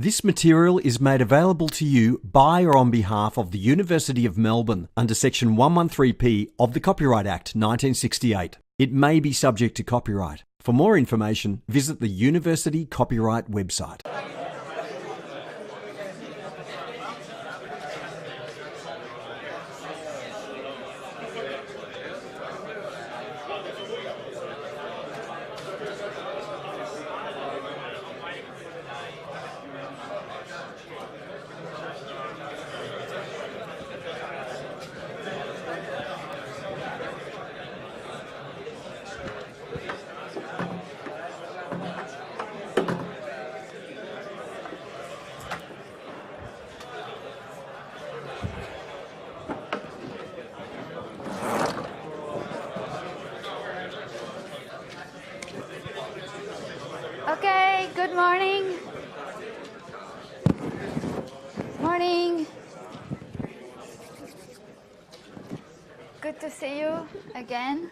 This material is made available to you by or on behalf of the University of Melbourne under Section 113P of the Copyright Act 1968. It may be subject to copyright. For more information, visit the University Copyright website. Okay, good morning. Morning. Good to see you again.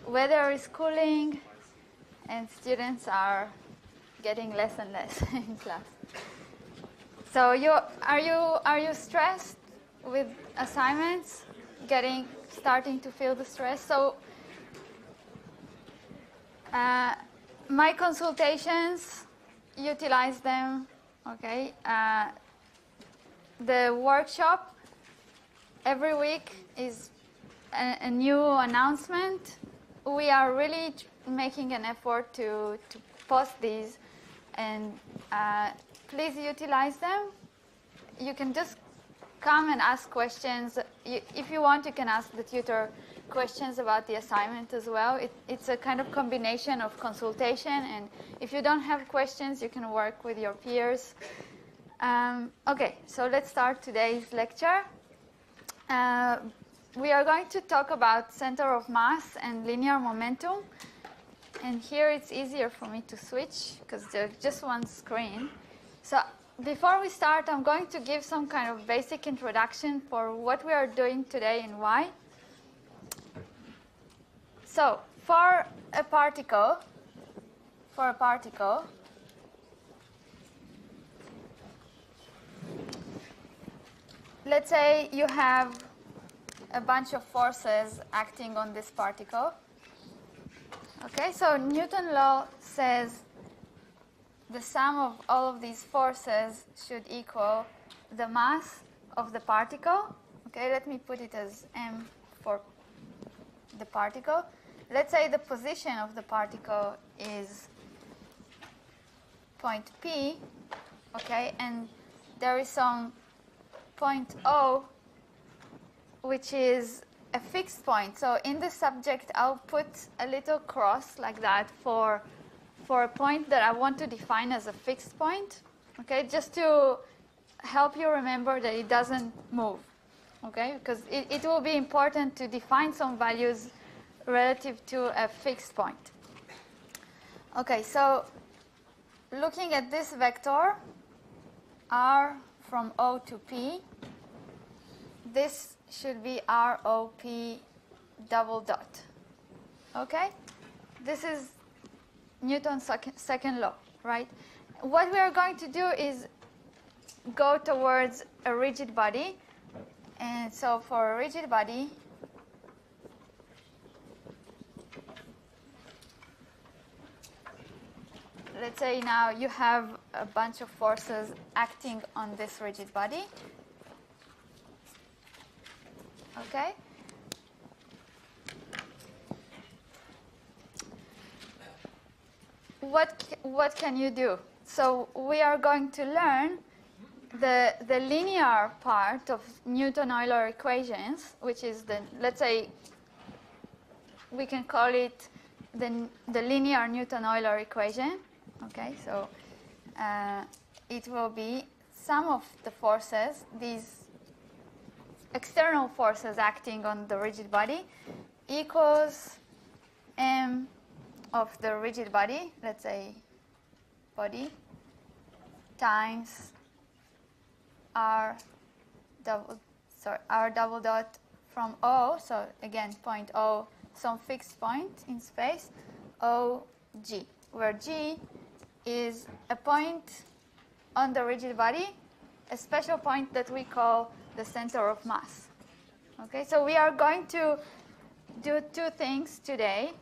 Weather is cooling and students are getting less and less in class. So are you stressed with assignments? Starting to feel the stress? So my consultations, utilize them, okay? The workshop every week is a new announcement. We are really making an effort to post these, and please utilize them. You can just come and ask questions. If you want, you can ask the tutor questions about the assignment as well. It's a kind of combination of consultation, and if you don't have questions, you can work with your peers. Okay, so let's start today's lecture. We are going to talk about center of mass and linear momentum. And here it's easier for me to switch because there's just one screen. So before we start, I'm going to give some kind of basic introduction for what we are doing today and why. So for a particle, let's say you have a bunch of forces acting on this particle. Okay, so Newton's law says the sum of all of these forces should equal the mass of the particle. Okay, let me put it as m for the particle. Let's say the position of the particle is point P, okay, and there is some point O, which is a fixed point. So in the subject, I'll put a little cross like that for a point that I want to define as a fixed point, okay, just to help you remember that it doesn't move, okay, because it will be important to define some values relative to a fixed point. Okay, so looking at this vector, r from O to P, this should be ROP double dot. Okay? This is Newton's second law, right? What we are going to do is go towards a rigid body. And so for a rigid body, let's say now you have a bunch of forces acting on this rigid body. Okay? What can you do? So we are going to learn the linear part of Newton-Euler equations, which is let's say, we can call it the linear Newton-Euler equation. Okay, so it will be sum of the forces, these external forces acting on the rigid body, equals m of the rigid body, let's say body, times r double dot from O, so again point O, some fixed point in space, OG. where G is a point on the rigid body, a special point that we call the center of mass. Okay, so we are going to do two things today.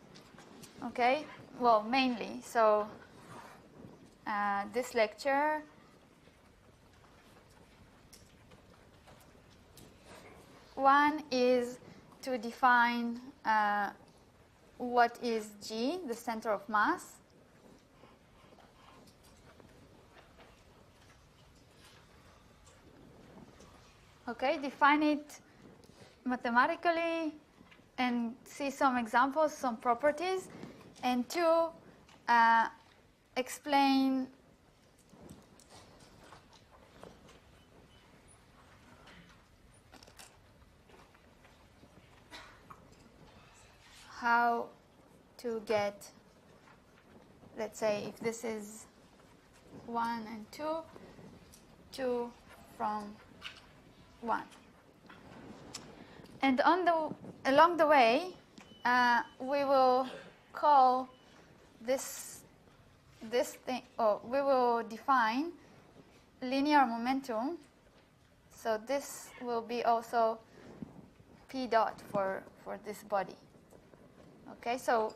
Okay, well, mainly. So this lecture, one is to define what is G, the center of mass. Okay, define it mathematically and see some examples, some properties. And two, explain how to get, let's say, if this is 1 and 2, 2 from 1. And along the way, we will call this thing, or we will define linear momentum. So this will be also P dot for this body. Okay, so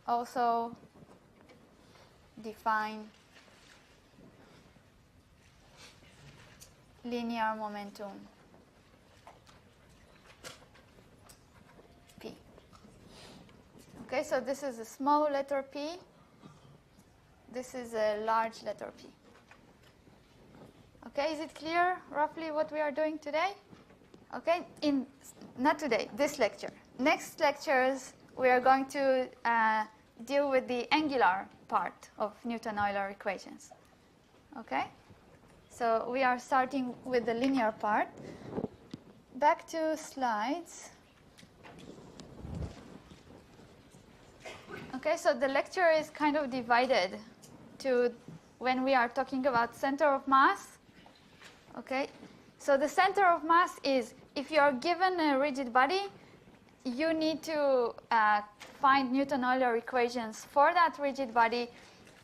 also define linear momentum P. Okay, so this is a small letter P. This is a large letter P. Okay, is it clear roughly what we are doing today? Okay, not today, this lecture. Next lectures, we are going to deal with the angular part of Newton-Euler equations. Okay? So we are starting with the linear part. Back to slides. Okay, so the lecture is kind of divided to when we are talking about center of mass. Okay, so the center of mass is if you are given a rigid body, you need to find Newton-Euler equations for that rigid body.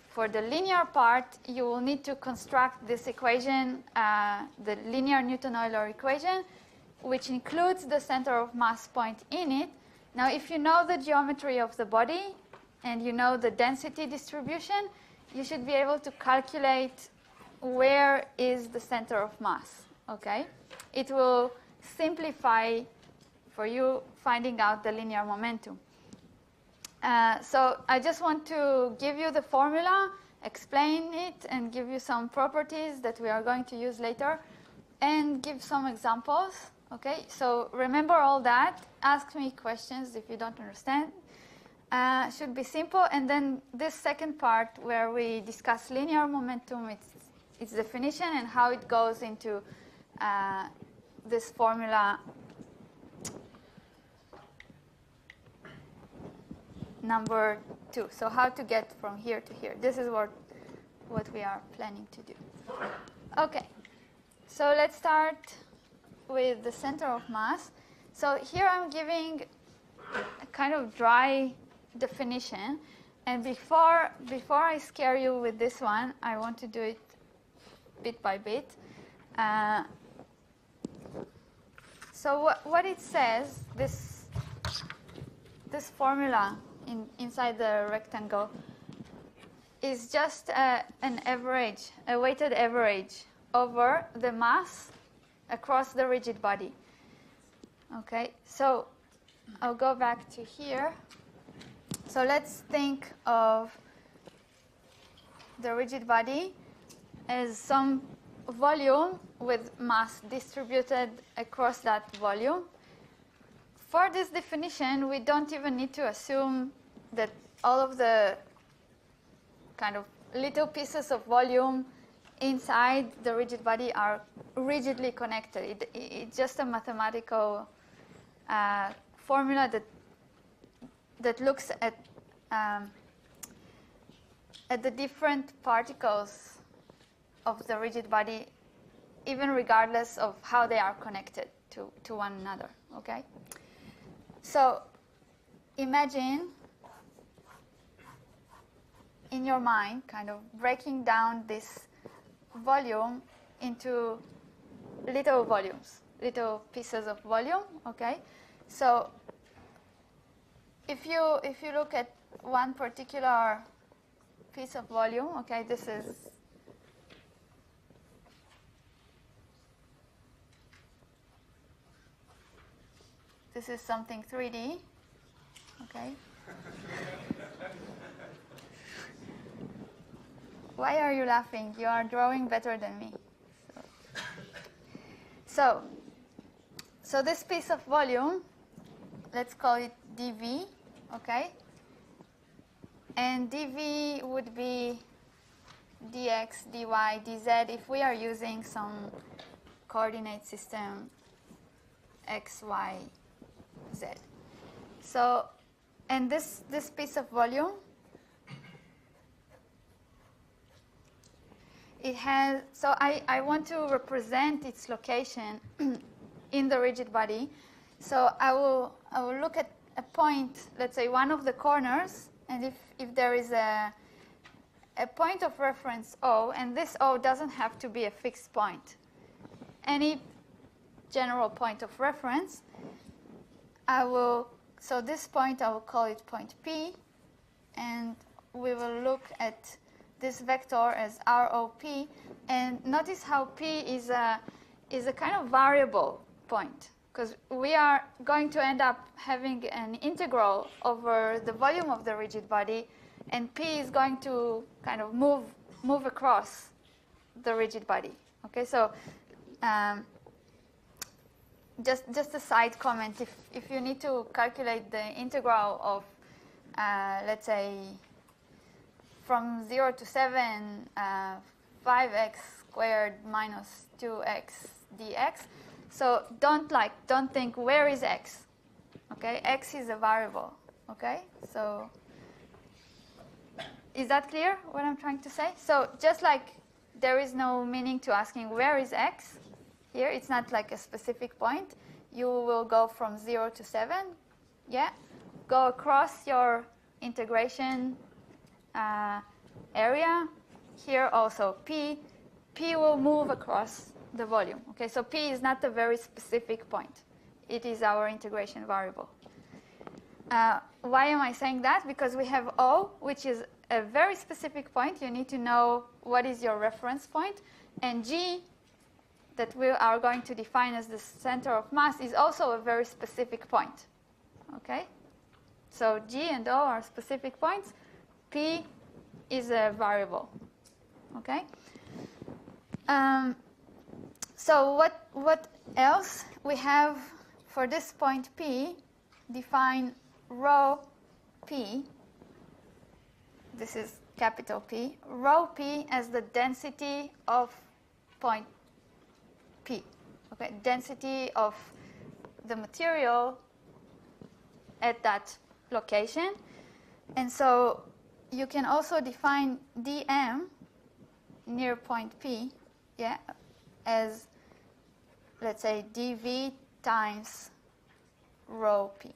For the linear part, you will need to construct this equation, the linear Newton-Euler equation, which includes the center of mass point in it. Now, if you know the geometry of the body and you know the density distribution, you should be able to calculate where is the center of mass. Okay? It will simplify for you finding out the linear momentum. So I just want to give you the formula, explain it, and give you some properties that we are going to use later, and give some examples. Okay, so remember all that. Ask me questions if you don't understand. Should be simple. And then this second part where we discuss linear momentum, its definition and how it goes into this formula number 2. So how to get from here to here. This is what we are planning to do. Okay, so let's start with the center of mass. So here I'm giving a kind of dry definition. And before I scare you with this one, I want to do it bit by bit. So what it says, this formula inside the rectangle is just an average, a weighted average over the mass across the rigid body. Okay, so I'll go back to here. So let's think of the rigid body as some volume with mass distributed across that volume. For this definition, we don't even need to assume that all of the kind of little pieces of volume inside the rigid body are rigidly connected. It's just a mathematical formula that looks at the different particles of the rigid body, even regardless of how they are connected to one another. Okay. So imagine in your mind, kind of breaking down this volume into little volumes, little pieces of volume, okay? So if you look at one particular piece of volume, okay, this is something 3D, okay? Why are you laughing? You are drawing better than me. So this piece of volume, let's call it dV, okay? And dV would be dx, dy, dz if we are using some coordinate system x, y, z. So, and this piece of volume, it has, so I want to represent its location in the rigid body. So I will look at a point, let's say one of the corners, and if there is a point of reference O, and this O doesn't have to be a fixed point, any general point of reference, so this point I will call it point P, and we will look at this vector as ROP, and notice how P is a kind of variable point, because we are going to end up having an integral over the volume of the rigid body, and P is going to kind of move across the rigid body. Okay, so just a side comment, if you need to calculate the integral of, let's say, from 0 to 7, 5x squared minus 2x dx. So don't think where is x. Okay, x is a variable. Okay, so is that clear what I'm trying to say? So just like there is no meaning to asking where is x, here it's not like a specific point. You will go from 0 to 7. Yeah, go across your integration area. Here also P will move across the volume. Okay, so P is not a very specific point. It is our integration variable. Why am I saying that? Because we have O, which is a very specific point. You need to know what is your reference point. And G, that we are going to define as the center of mass, is also a very specific point. Okay? So G and O are specific points. P is a variable. Okay? So what else? We have, for this point P, define rho P. This is capital P. Rho P as the density of point P. Okay, density of the material at that location. And so you can also define dm near point P, yeah, as, let's say, dv times rho P.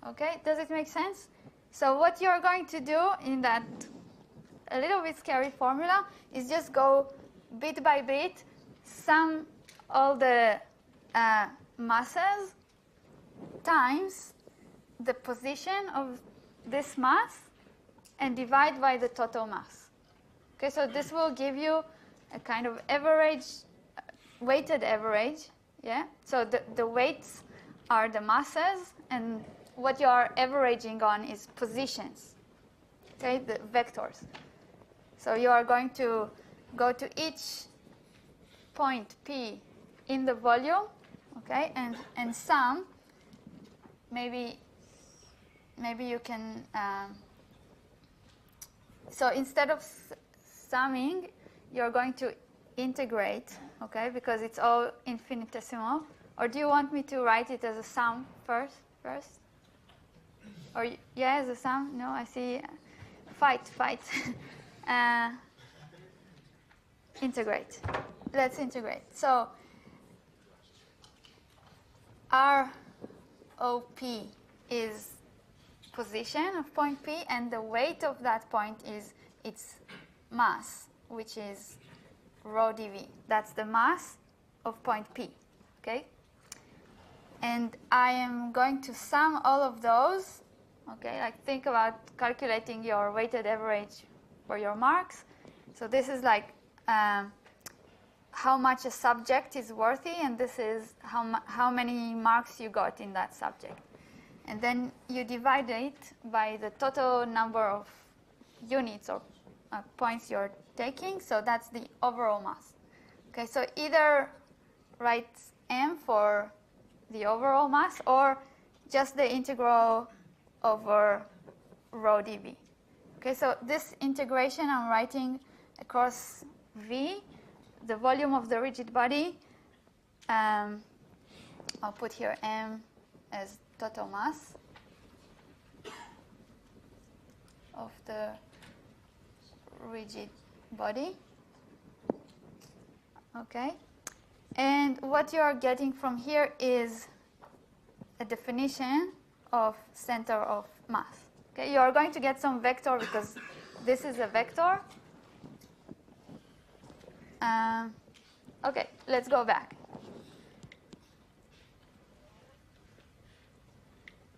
Okay, does it make sense? So what you're going to do in that a little bit scary formula is just go bit by bit, sum all the masses times the position of this mass and divide by the total mass. Okay, so this will give you a kind of average, weighted average. Yeah, so the weights are the masses, and what you are averaging on is positions. Okay, the vectors. So you are going to go to each point P in the volume, okay, and sum. Maybe you can. So instead of summing, you're going to integrate, okay, because it's all infinitesimal. Or do you want me to write it as a sum first? Or yeah, as a sum? No, I see. Fight. Integrate. Let's integrate. So ROP is position of point P, and the weight of that point is its mass, which is rho dV. That's the mass of point P, okay? And I am going to sum all of those, okay? Like think about calculating your weighted average for your marks. So this is like how much a subject is worthy, and this is how many marks you got in that subject. And then you divide it by the total number of units or points you're taking, so that's the overall mass. Okay, so either write m for the overall mass or just the integral over rho dV. Okay, so this integration I'm writing across V, the volume of the rigid body. I'll put here m as total mass of the rigid body. Okay, and what you are getting from here is a definition of center of mass. Okay, you are going to get some vector because this is a vector. Okay, let's go back.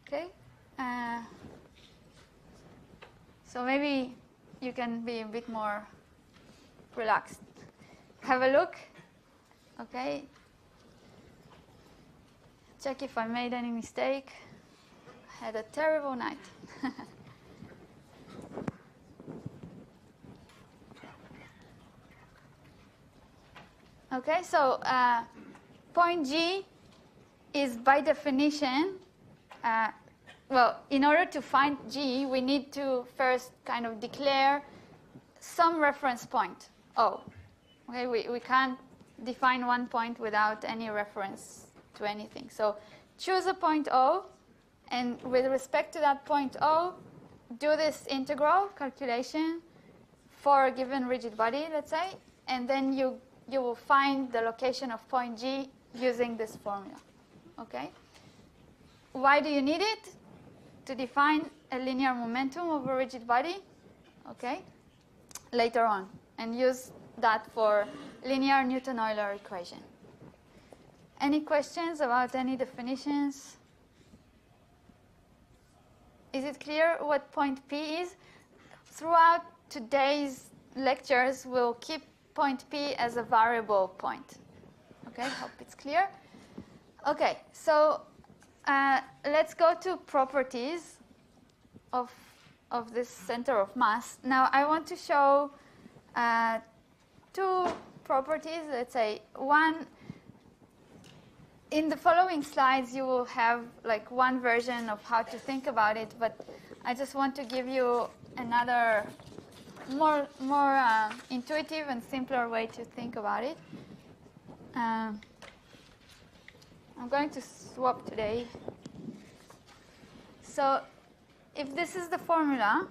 Okay, so maybe you can be a bit more relaxed. Have a look, okay? Check if I made any mistake. I had a terrible night. Okay, so point G is by definition, well, in order to find G, we need to first kind of declare some reference point, O. Okay, we can't define one point without any reference to anything. So choose a point O, and with respect to that point O, do this integral calculation for a given rigid body, let's say, and then you will find the location of point G using this formula. Okay? Why do you need it? To define a linear momentum of a rigid body, okay, later on, and use that for linear Newton-Euler equation. Any questions about any definitions? Is it clear what point P is? Throughout today's lectures, we'll keep point P as a variable point. Okay, hope it's clear. Okay, so let's go to properties of this center of mass. Now I want to show two properties. Let's say one. In the following slides, you will have like one version of how to think about it, but I just want to give you another more intuitive and simpler way to think about it. I'm going to swap today. So if this is the formula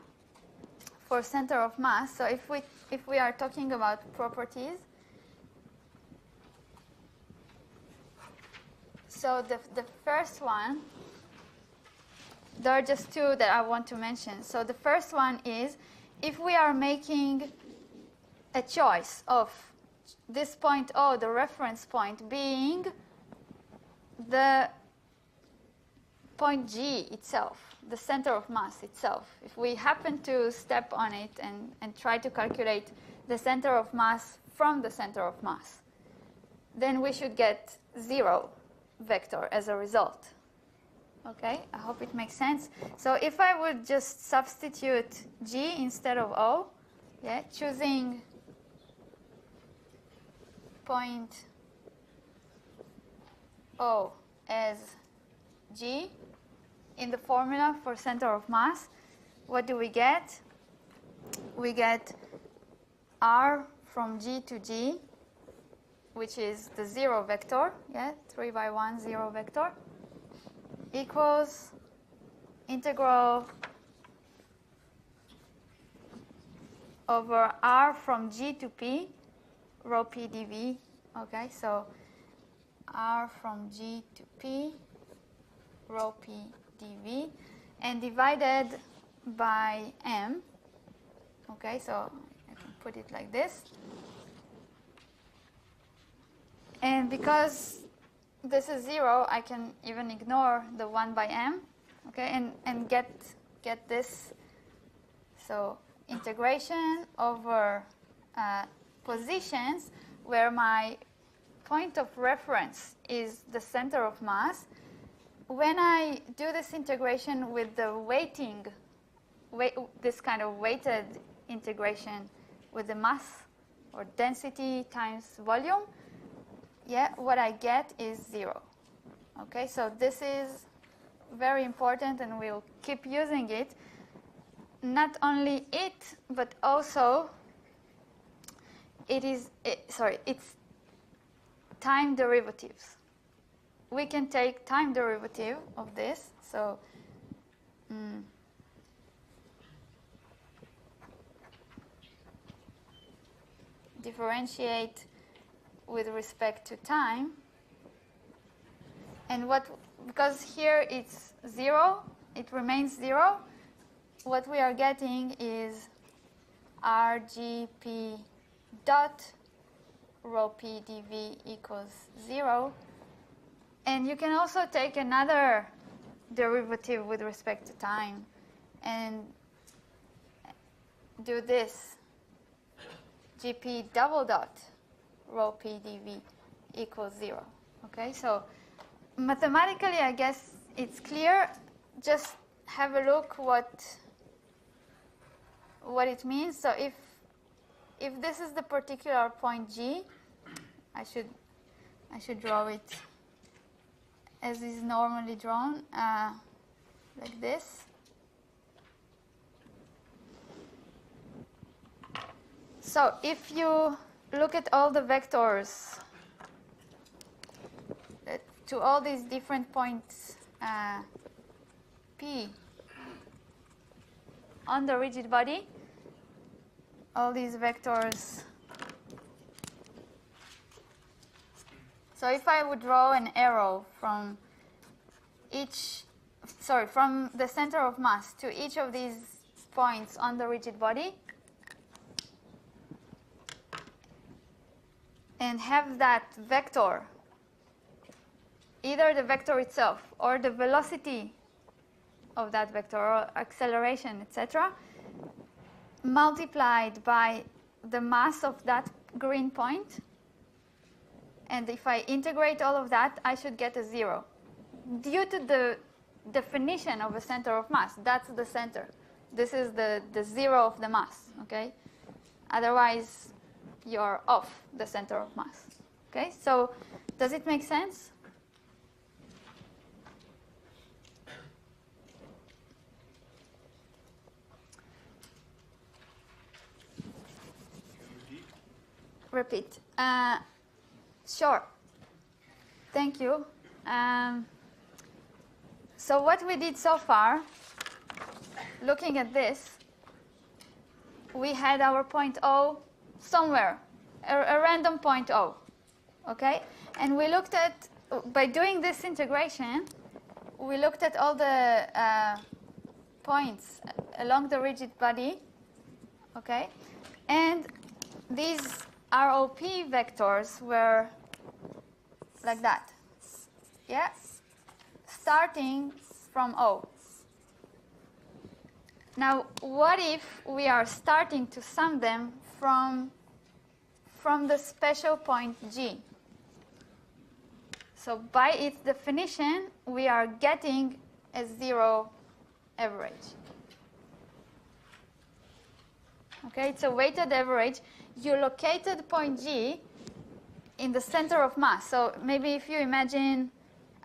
for center of mass, so if we are talking about properties, so the first one, there are just two that I want to mention. So the first one is if we are making a choice of this point O, the reference point, being the point G itself, the center of mass itself. If we happen to step on it and try to calculate the center of mass from the center of mass, then we should get 0 vector as a result. Okay, I hope it makes sense. So if I would just substitute G instead of O, yeah, choosing point O as G in the formula for center of mass, what do we get? We get R from G to G, which is the 0 vector, yeah, 3 by 1 0 vector, equals integral over R from G to P, rho P dV. Okay, so R from G to P, rho P dV. and divided by m. Okay, so I can put it like this. And because this is 0, I can even ignore the 1 by m, okay, and get this. So integration over positions where my point of reference is the center of mass. When I do this integration with the weighting, this kind of weighted integration with the mass or density times volume, yeah, what I get is 0. Okay, so this is very important, and we'll keep using it. Not only it, but also it's time derivatives. We can take time derivative of this. So differentiate with respect to time. And because here it's 0, it remains 0, what we are getting is RGP dot rho p dv equals 0. And you can also take another derivative with respect to time and do this. GP double dot rho p dv equals 0. Okay, so mathematically, I guess it's clear. Just have a look what it means. So if this is the particular point G, I should draw it as is normally drawn, like this. So if you look at all the vectors to all these different points P on the rigid body, all these vectors. So if I would draw an arrow from from the center of mass to each of these points on the rigid body, and have that vector, either the vector itself or the velocity of that vector or acceleration, etc., multiplied by the mass of that green point. And if I integrate all of that, I should get a 0. Due to the definition of a center of mass, that's the center. This is the 0 of the mass, okay? Otherwise, you're off the center of mass, okay? So does it make sense? Repeat. Sure. Thank you. So what we did so far, looking at this, we had our point O somewhere, a random point O, okay? And we looked at, by doing this integration, we looked at all the points along the rigid body, okay? And these ROP vectors were like that, yeah? Starting from O. Now, what if we are starting to sum them from the special point G? So by its definition, we are getting a 0 average. Okay, it's a weighted average. You located point G in the center of mass. So maybe if you imagine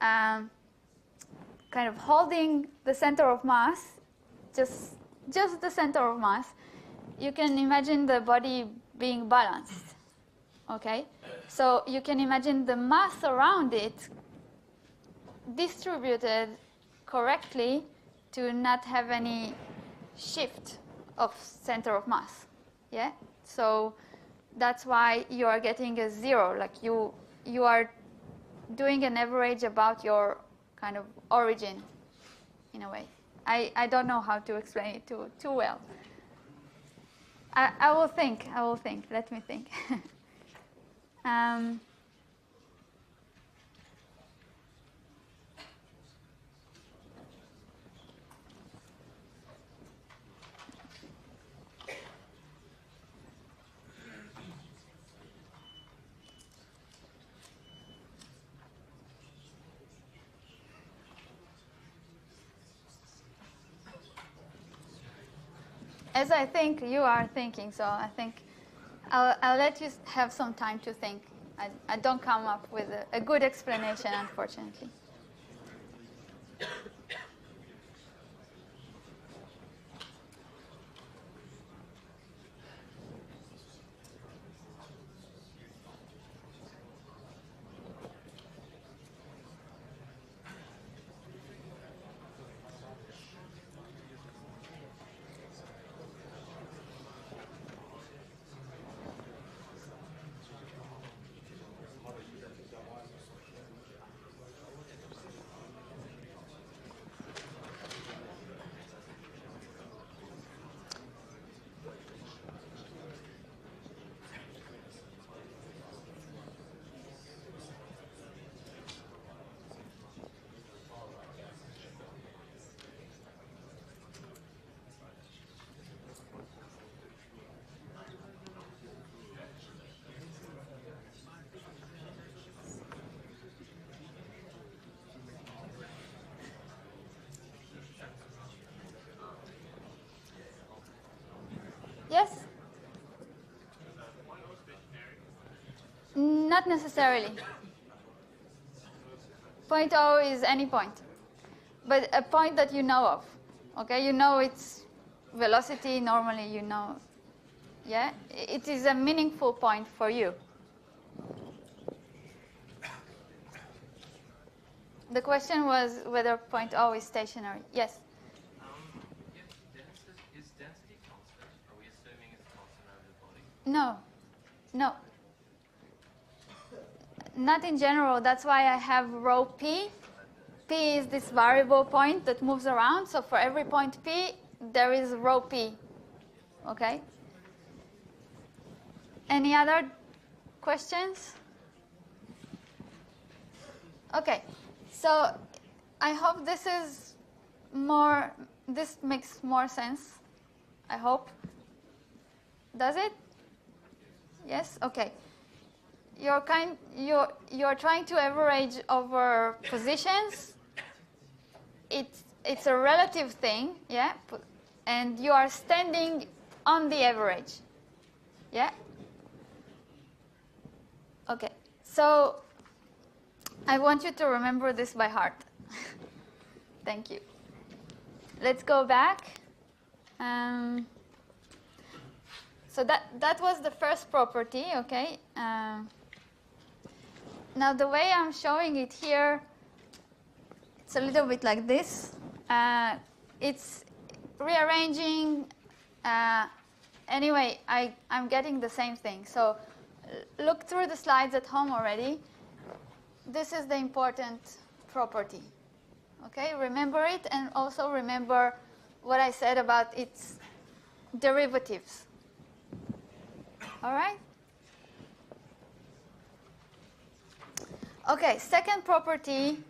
kind of holding the center of mass, just the center of mass, you can imagine the body being balanced. Okay, so you can imagine the mass around it distributed correctly to not have any shift of center of mass. Yeah, so that's why you are getting a 0. Like you are doing an average about your kind of origin, in a way. I don't know how to explain it too well. I will think. Let me think. As I think, you are thinking, so I think I'll let you have some time to think. I don't come up with a good explanation, unfortunately. Yes? Not necessarily. Point O is any point, but a point that you know of. Okay, you know its velocity, normally you know. Yeah, it is a meaningful point for you. The question was whether point O is stationary. Yes? Is density constant? Are we assuming it's constant over the body? No. No. Not in general. That's why I have rho p. P is this variable point that moves around. So for every point P, there is rho p. Okay? Any other questions? Okay. So I hope this makes more sense. I hope. Does it? Yes? Okay. You're trying to average over positions. It's a relative thing, yeah? And you are standing on the average. Yeah? Okay. So I want you to remember this by heart. Thank you. Let's go back. So that was the first property, okay? Now the way I'm showing it here, it's a little bit like this. It's rearranging. Anyway, I'm getting the same thing. So look through the slides at home already. This is the important property. Okay, remember it, and also remember what I said about its derivatives. All right? Okay, second property.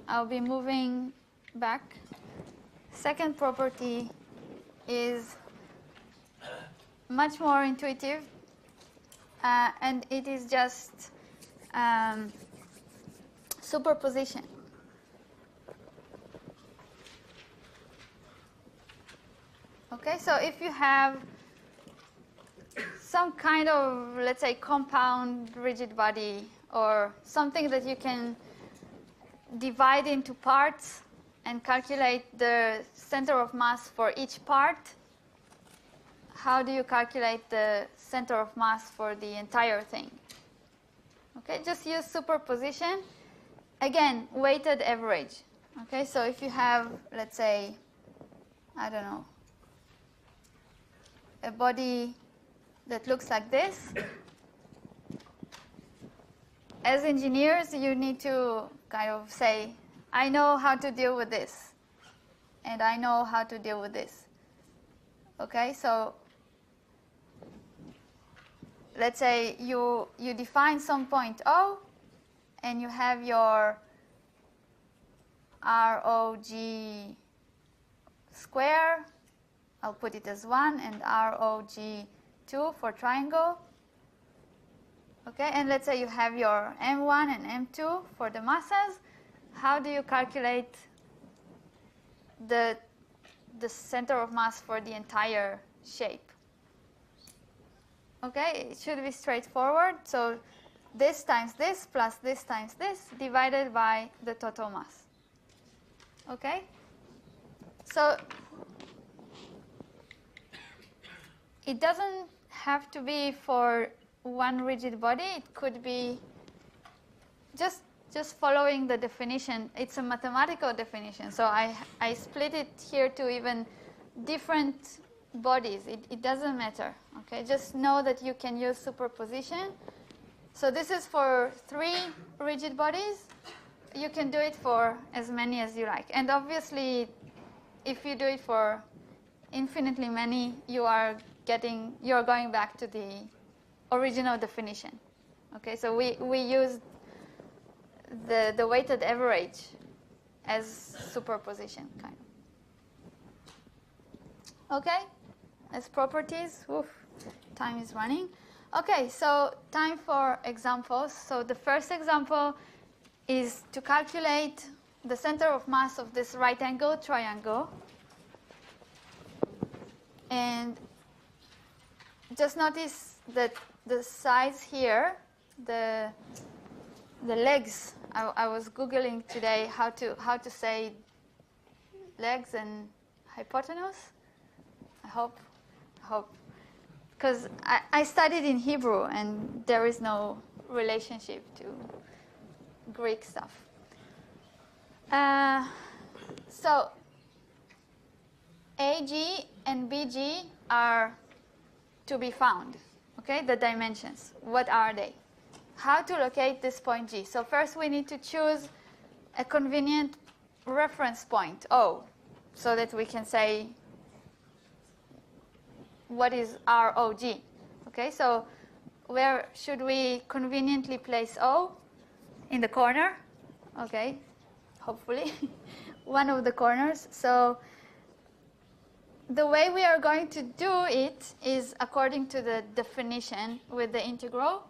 I'll be moving back. Second property is much more intuitive, and it is just superposition. Okay, so if you have some kind of, let's say, compound rigid body, or something that you can divide into parts and calculate the center of mass for each part, how do you calculate the center of mass for the entire thing? Okay, just use superposition. Again, weighted average. Okay, so if you have, let's say, I don't know, a body that looks like this, as engineers, you need to kind of say, I know how to deal with this. and I know how to deal with this. Okay, so let's say you define some point O, and you have your ROG square. I'll put it as 1, and ROG2 for triangle. Okay, and let's say you have your M1 and M2 for the masses. How do you calculate the center of mass for the entire shape? Okay, it should be straightforward. So this times this plus this times this divided by the total mass. Okay? So it doesn't have to be for one rigid body. It could be just following the definition. It's a mathematical definition. So I split it here to even different bodies. It doesn't matter. Okay? Just know that you can use superposition. So this is for 3 rigid bodies. You can do it for as many as you like. And obviously, if you do it for infinitely many, you're going back to the original definition. Okay, so we used the weighted average as superposition, kind of. Okay, as properties. Oof, time is running. Okay, so time for examples. So the first example is to calculate the center of mass of this right angle triangle. And just notice that the sides here, the legs, I was Googling today how to say legs and hypotenuse. I hope. Because I studied in Hebrew, and there is no relationship to Greek stuff. So AG and BG are to be found. Okay, the dimensions. What are they? How to locate this point G? So first we need to choose a convenient reference point, O, so that we can say what is ROG. Okay, so where should we conveniently place O? In the corner. Okay, hopefully one of the corners. So the way we are going to do it is according to the definition with the integral.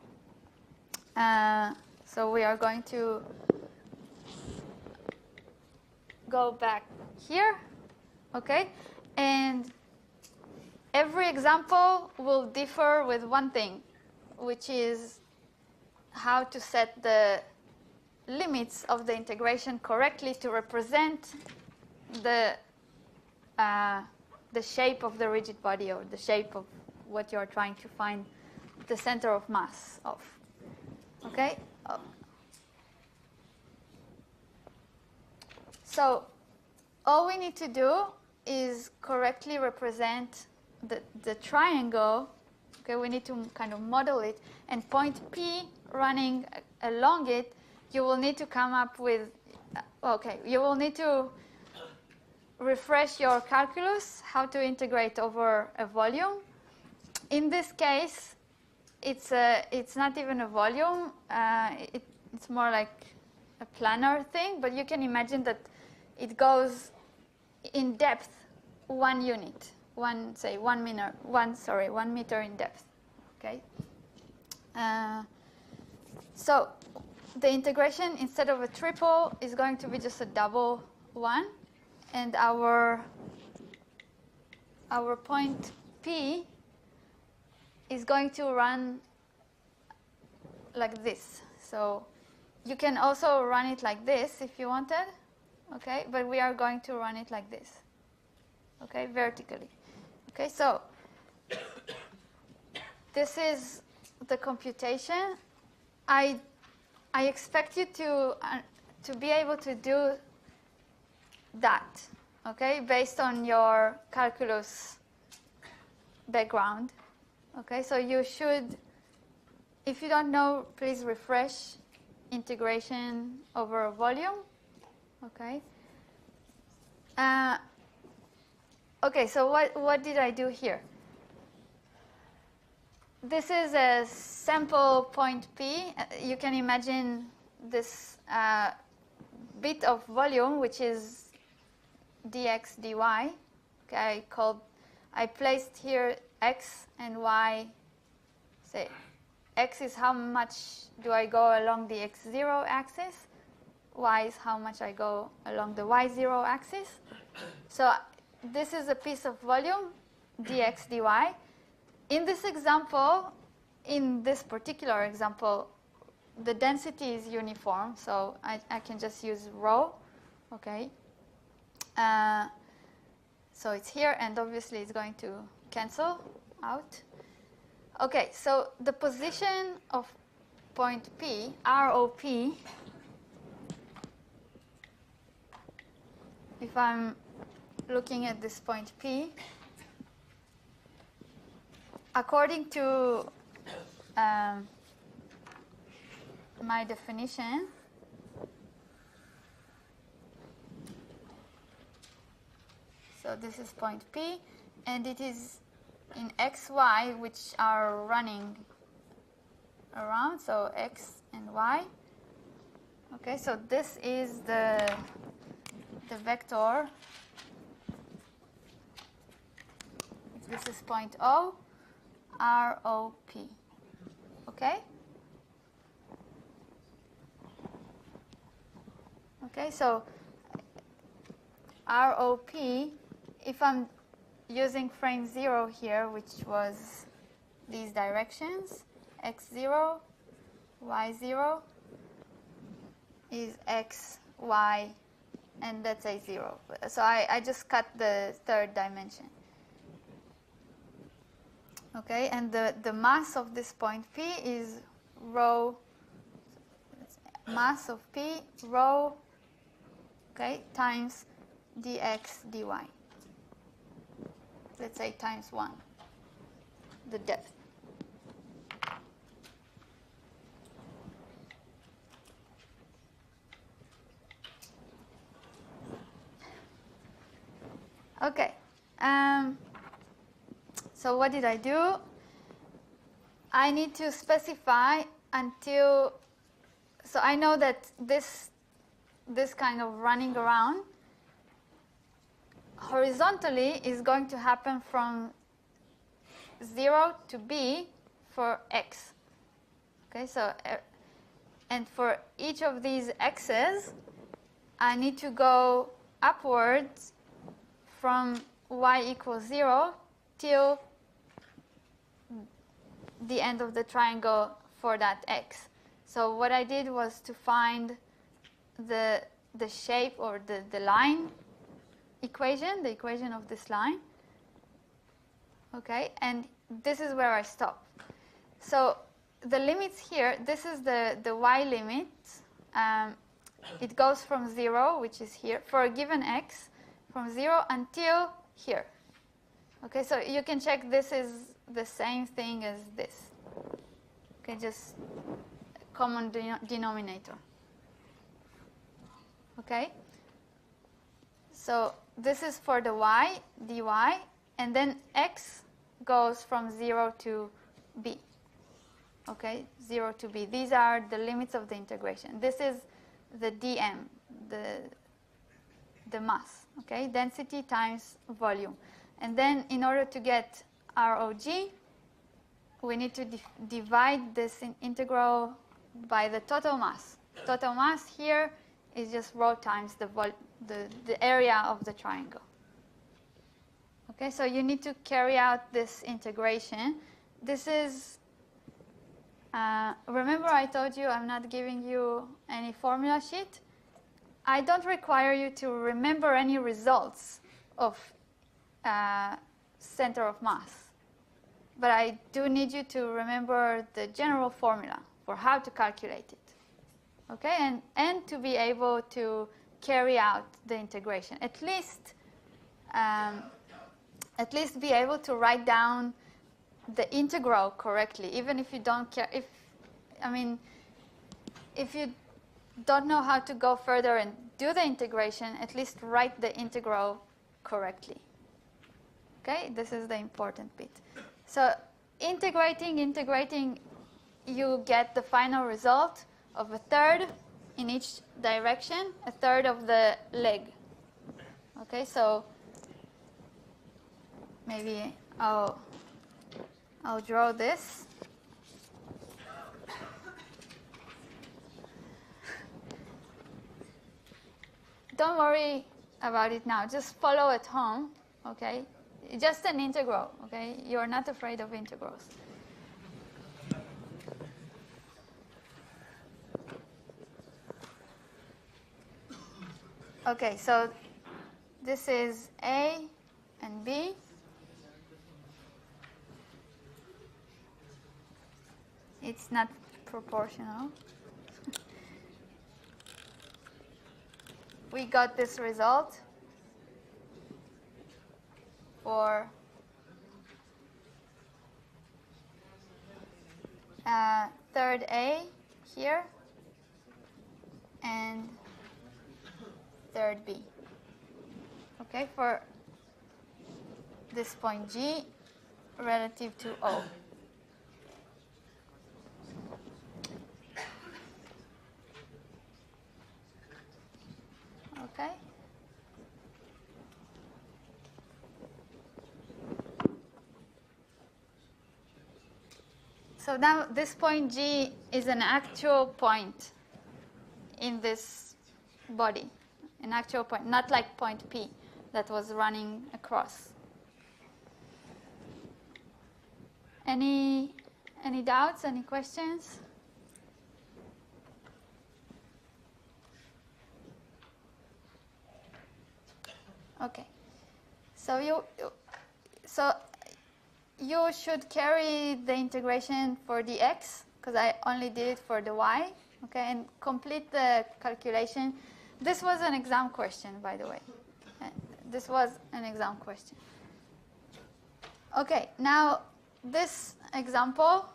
So we are going to go back here, okay? And every example will differ with one thing, which is how to set the limits of the integration correctly to represent the shape of the rigid body, or the shape of what you are trying to find the center of mass of. Okay? So all we need to do is correctly represent the triangle. Okay, we need to kind of model it, and point P running along it, you will need to come up with, you will need to refresh your calculus, how to integrate over a volume. In this case, it's not even a volume, it's more like a planar thing, but you can imagine that it goes in depth 1 unit, 1 meter in depth. Okay. So the integration, instead of a triple, is going to be just a double one, and our point P is going to run like this. So you can also run it like this if you wanted, okay? But we are going to run it like this, okay, vertically. Okay, so this is the computation. I expect you to be able to do that, okay, based on your calculus background. Okay, so you should, if you don't know, please refresh integration over a volume. Okay. Okay, so what did I do here? This is a sample point P. You can imagine this bit of volume, which is dx dy. Okay, I placed here x and y. Say x is how much do I go along the x0 axis. Y is how much I go along the y0 axis. So this is a piece of volume, dx dy. In this example, in this particular example, the density is uniform, so I can just use rho, okay? So it's here, and obviously it's going to cancel out. Okay, so the position of point P, ROP, if I'm looking at this point P, according to my definition, so this is point P, and it is in x, y, which are running around, so x and y. Okay, so this is the vector. This is point O, ROP. Okay? Okay, so ROP, if I'm using frame 0 here, which was these directions, x0, y0 is x, y, and let's say 0. So I just cut the third dimension. Okay, and the mass of this point P is rho, mass of P, rho, okay, times dx dy. Let's say times 1, the depth. Okay, so what did I do? I need to specify until, so I know that this kind of running around horizontally is going to happen from 0 to b for x. Okay, so, and for each of these x's, I need to go upwards from y equals 0 till the end of the triangle for that x. So what I did was to find the shape or the line equation, the equation of this line. Okay, and this is where I stop. So the limits here, this is the y limit. It goes from 0, which is here, for a given x, from 0 until here. Okay, so you can check this is the same thing as this. Okay, just common denominator. Okay, so this is for the y, dy, and then x goes from 0 to b. Okay, 0 to b. These are the limits of the integration. This is the dm, the mass, okay, density times volume. And then in order to get ROG, we need to divide this integral by the total mass. Total mass here is just rho times the area of the triangle. Okay, so you need to carry out this integration. This is, remember I told you I'm not giving you any formula sheet. I don't require you to remember any results of center of mass. But I do need you to remember the general formula for how to calculate it. Okay, and to be able to carry out the integration. At least be able to write down the integral correctly, even if you don't care. If you don't know how to go further and do the integration, at least write the integral correctly. Okay, this is the important bit. So integrating, you get the final result of a third in each direction, a third of the leg. Okay, so maybe I'll draw this. Don't worry about it now. Just follow at home, okay? Just an integral, okay? You're not afraid of integrals. Okay, so this is A and B. It's not proportional. We got this result for third A here and third B. Okay, for this point G relative to O. Okay. So now this point G is an actual point in this body, an actual point, not like point P that was running across. Any doubts, any questions? Okay, so you should carry the integration for the x, because I only did it for the y, okay, and complete the calculation. This was an exam question, by the way. This was an exam question. Okay, now this example,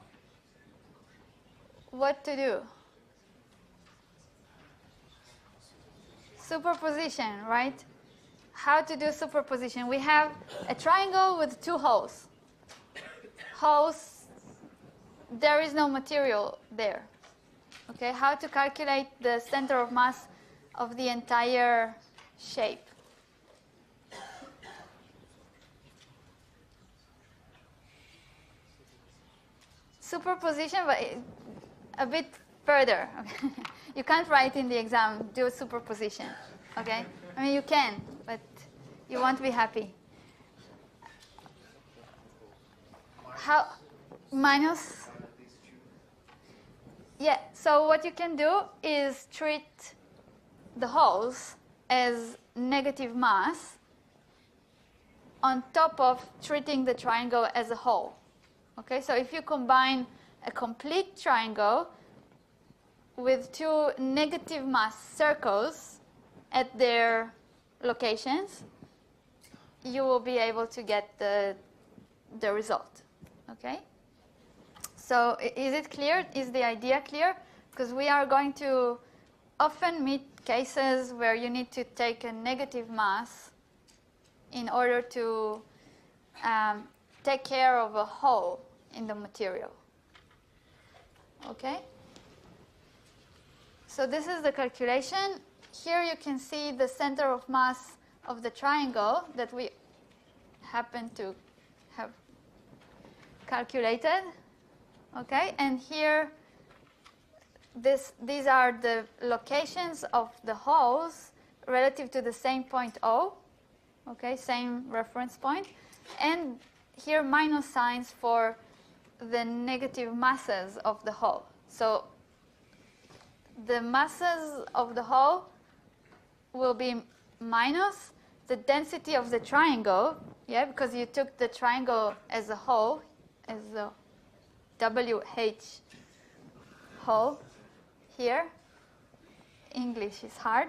what to do? Superposition, right? How to do superposition? We have a triangle with two holes. Holes, there is no material there. Okay, how to calculate the center of mass of the entire shape? Superposition, but a bit further. Okay? You can't write in the exam, do superposition. Okay? I mean, you can, but you won't be happy. How? Minus? Yeah, so what you can do is treat the holes as negative mass on top of treating the triangle as a whole. Okay, so if you combine a complete triangle with two negative mass circles at their locations, you will be able to get the result. Okay? So is it clear? Is the idea clear? Because we are going to often meet cases where you need to take a negative mass in order to take care of a hole in the material. Okay? So this is the calculation. Here you can see the center of mass of the triangle that we happen to have calculated. Okay? And here, these are the locations of the holes relative to the same point O. Okay? Same reference point. And here minus signs for the negative masses of the hole. So the masses of the hole will be minus the density of the triangle, yeah, because you took the triangle as a whole, as a WH whole here. English is hard.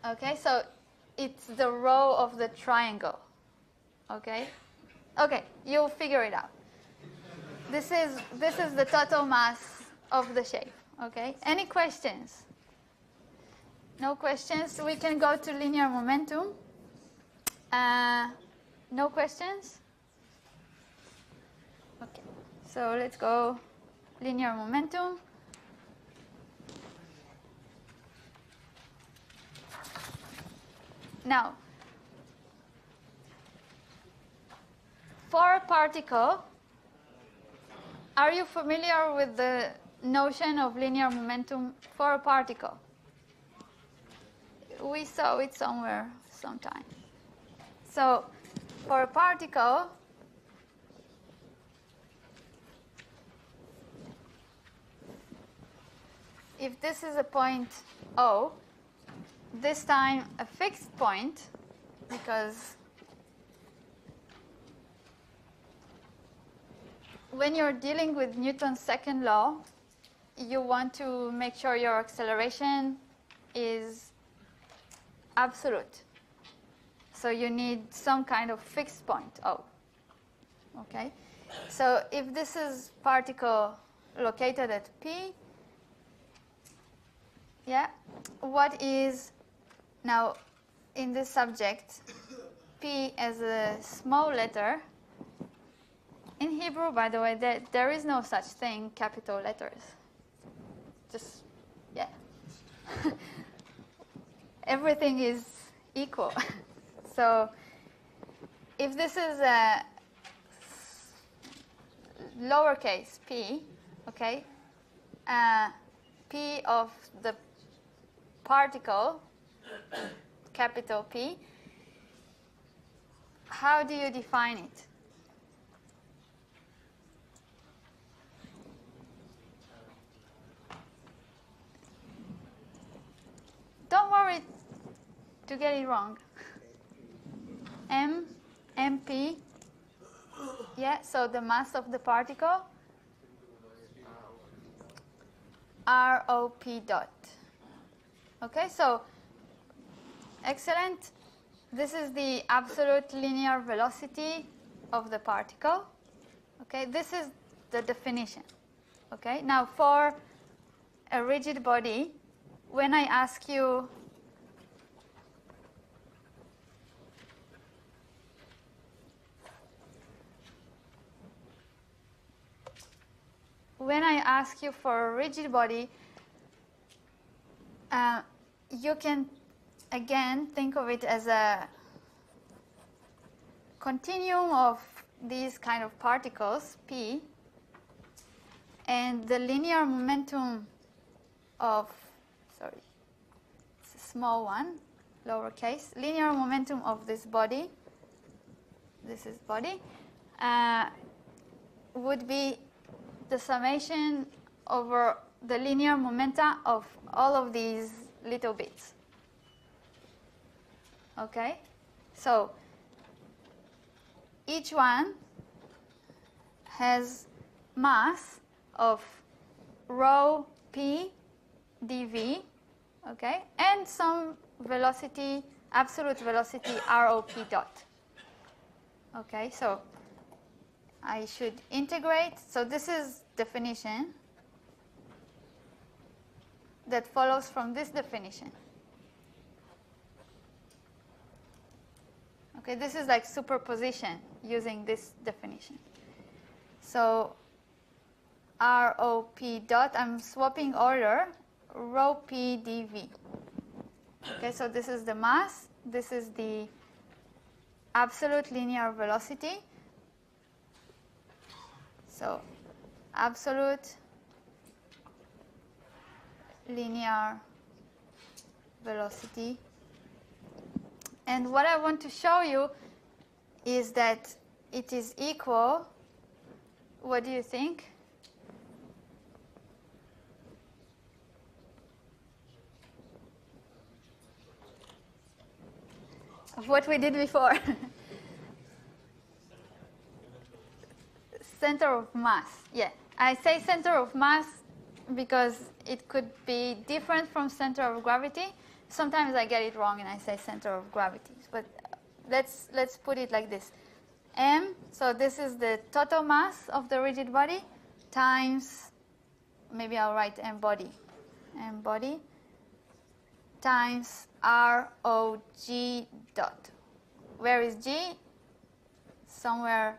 Okay, so it's the row of the triangle. Okay? Okay, you'll figure it out. This is the total mass of the shape. Okay? Any questions? No questions? We can go to linear momentum. No questions? Okay, so let's go linear momentum. Now, for a particle, are you familiar with the notion of linear momentum for a particle? We saw it somewhere sometime. So, for a particle, if this is a point O, this time a fixed point, because when you're dealing with Newton's second law, you want to make sure your acceleration is absolute. So you need some kind of fixed point, O. Okay? So if this is particle located at P, yeah, what is now in this subject, P as a small letter? In Hebrew, by the way, there is no such thing, capital letters. Just, yeah. Everything is equal. So if this is a lowercase p, okay, p of the particle, capital P, how do you define it? Don't worry to get it wrong. MP, yeah, so the mass of the particle, ROP dot. Okay, so excellent. This is the absolute linear velocity of the particle. Okay, this is the definition. Okay, now for a rigid body, when I ask you for a rigid body, you can again think of it as a continuum of these kind of particles, P, and the linear momentum of, sorry, it's a small one, lowercase, linear momentum of this body, this is body, would be the summation over the linear momenta of all of these little bits. Okay? So each one has mass of rho p dv, okay, and some velocity, absolute velocity ROP dot. Okay, so I should integrate. So this is definition that follows from this definition. Okay, this is like superposition using this definition. So ROP dot, I'm swapping order, rho p dv. Okay, so this is the mass, this is the absolute linear velocity. So absolute linear velocity. And what I want to show you is that it is equal, what do you think? Of what we did before. Center of mass, yeah. I say center of mass because it could be different from center of gravity. Sometimes I get it wrong and I say center of gravity. But let's put it like this. M, so this is the total mass of the rigid body, times, maybe I'll write M body, times ROG dot. where is G? Somewhere.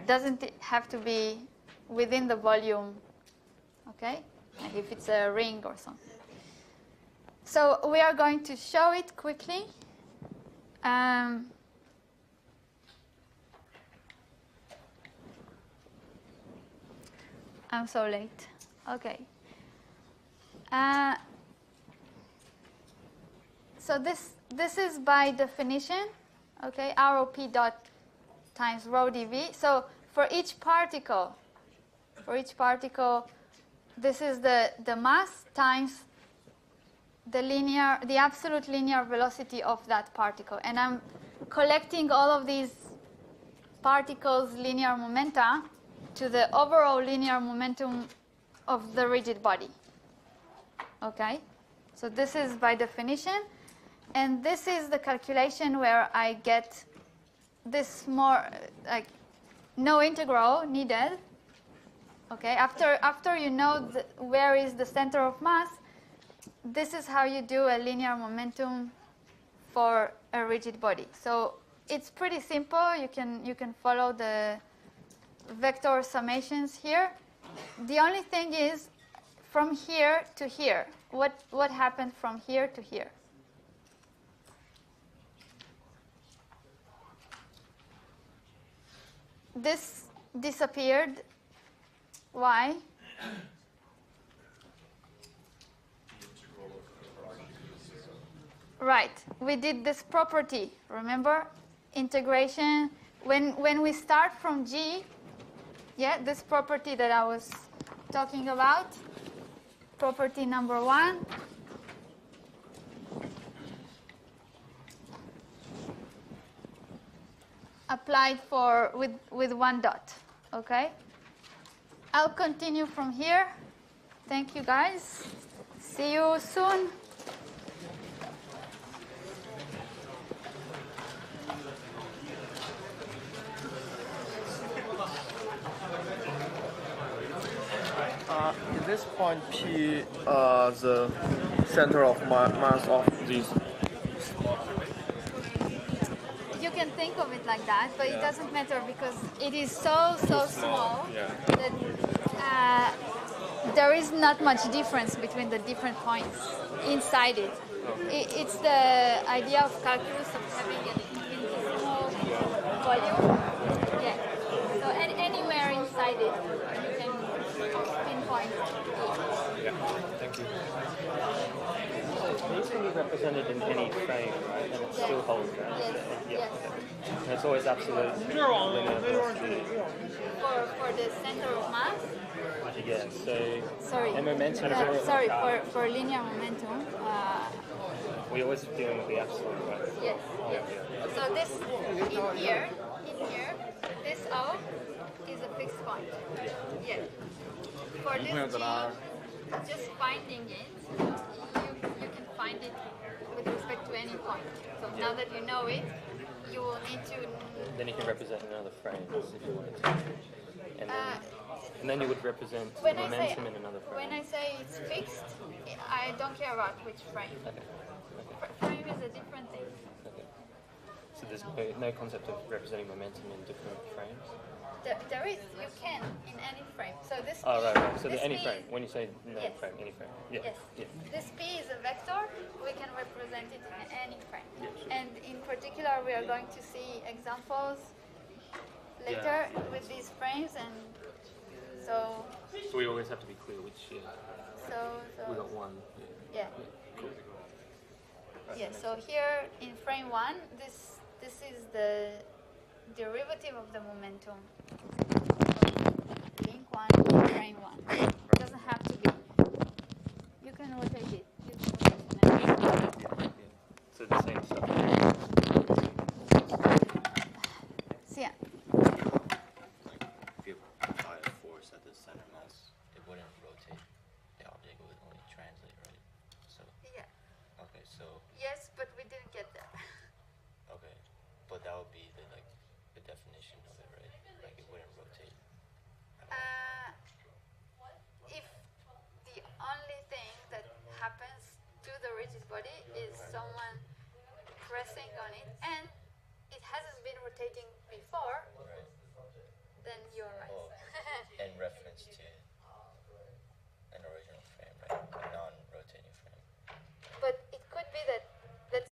Doesn't it have to be within the volume? Okay, like if it's a ring or something. So we are going to show it quickly. I'm so late. Okay. So this is by definition, okay, ROP dot times rho dV. So for each particle, this is the mass times the absolute linear velocity of that particle. And I'm collecting all of these particles' linear momenta to the overall linear momentum of the rigid body. Okay? So this is by definition. And this is the calculation where I get this more, like, no integral needed. Okay? After you know where is the center of mass, this is how you do a linear momentum for a rigid body. So it's pretty simple. You can follow the vector summations here. The only thing is from here to here. What happened from here to here? This disappeared. Why? Right. We did this property, remember? Integration. When we start from G, yeah, this property that I was talking about, property number 1. Applied with 1 dot, okay? I'll continue from here. Thank you, guys. See you soon. At this point, P, the center of mass of this. You can think of it like that, but it doesn't matter because it is so small that there is not much difference between the different points inside it. It's the idea of calculus of having an infinitesimal volume. Yeah. So anywhere inside it, you can pinpoint it. Yeah, thank you. These can be represented in any frame, right? And it still holds, right? Yes. Yeah. Yes. And it's always absolute linear velocity. For the center of mass. Yeah, so... Sorry. And momentum. Sorry, for linear momentum. We're always dealing with the absolute, right? Yes. Yes. So this in here, this O is a fixed point. Yeah. For this G, just finding it, you can find it with respect to any point. So now that you know it, you will need to. Then you can represent another frame if you wanted to. And then you would represent momentum in another frame. When I say it's fixed, I don't care about which frame. Okay. Frame is a different thing. Okay. So there's no concept of representing momentum in different frames? There is. You can in any frame. So this. Oh, right. So this any P frame. When you say no yes. frame, any frame. Yeah. Yes. Yeah. This P is a vector. We can represent it in any frame. Yeah, sure. And in particular, we are going to see examples later with these frames, and so. So we always have to be clear which. So. We got one. Yeah. Cool. Yeah. So here in frame 1, this is the derivative of the momentum. Link 1 in frame 1. It doesn't have to be. You can rotate it. So the same stuff. So yeah. If you apply a force at the center mass, it wouldn't rotate. The object would only translate, right? So, Yeah. okay, so, Yes, but we didn't get there. okay. But that would be the definition of it, right? Like it wouldn't rotate. If the only thing that happens to the rigid body is someone pressing on it, and it hasn't been rotating